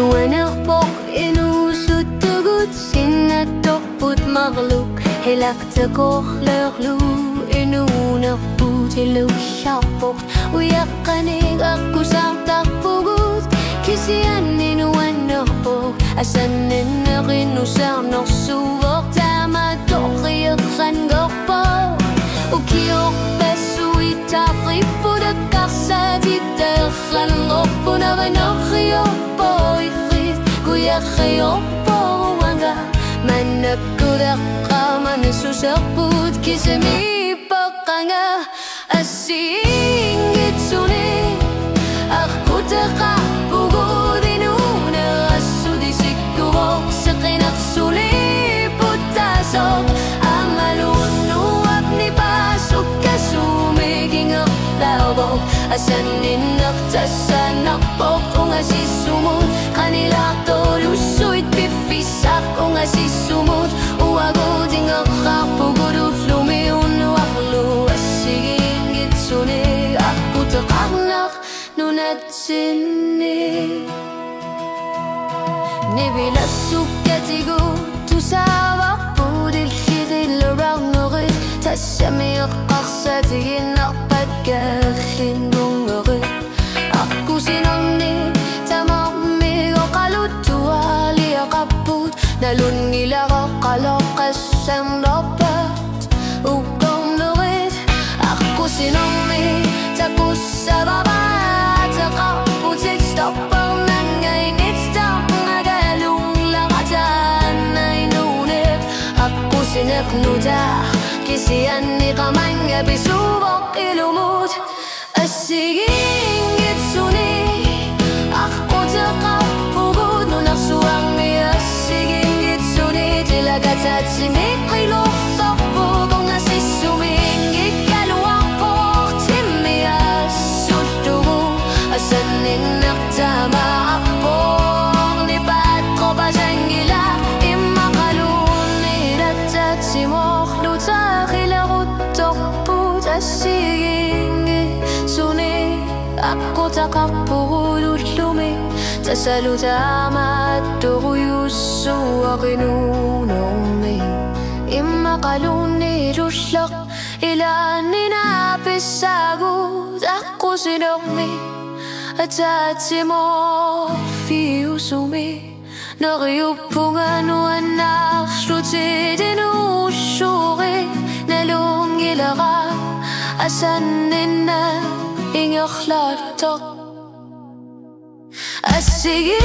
nuanarpoq inusuttugut sinnattorput marluk hilaqtakorleerlu inuunerput iluullarpoq uyaqqanig akkusartarpugut kisianni nuannerpoq asanninneqinusarnersuuvoq taamatorrierrangorpoq ukiorpassuitarripputakkarsatitteerrallerpunarinoriorpoiqrit kuyarriorporuanga manakkuleqqamanassuserput kisimiipeqqanga assiingitsuni arkuteqarpugut inuunerassutisikkuvoq seqinarsuliputtaasoq asanninnertassanarpoq ungasissumut qanilaartolussuit piffissaq ungasissumut uagutingerrarpugutullumi unnuarlu assigiingitsuni arkuteqarnaq nunatsinni nibilassukatigut tusaavarput illithillerarnerit tassamieqqarsatiginnarpakkaallingungeret arkusinerni tamarmigoqaluttuaaliaqapput nalunngilaqoqqaloqqassamnerpat uqqornerit arkusinerni takussavavaateqarputit stoppermangainitstarngagalunglarataannainuunet arkusinernuta kisianni qamanga pisuuvoq ilumut assigiingitsuni arquteqarpugut nunarsuarmi assigiingitsuni tilagatatsimikqilorsorpuk ungasissumiingikkaluarpoq timmiassullugu asanninnertamaarpoq nipaatqopasangila immaqaluunnilattaatsimorlutaaqileruttorput assigiingitsuni aqutaqarpugutullumi tasalutaamaattoruyussuaqinuunermi immaqaluunnilulleq ilaanninaapissaagut aqusinermi ataatsimorfiusumi neriuppunganuannaarlutitinuussuuri nalungilera asanninna ingerlaattoq assigi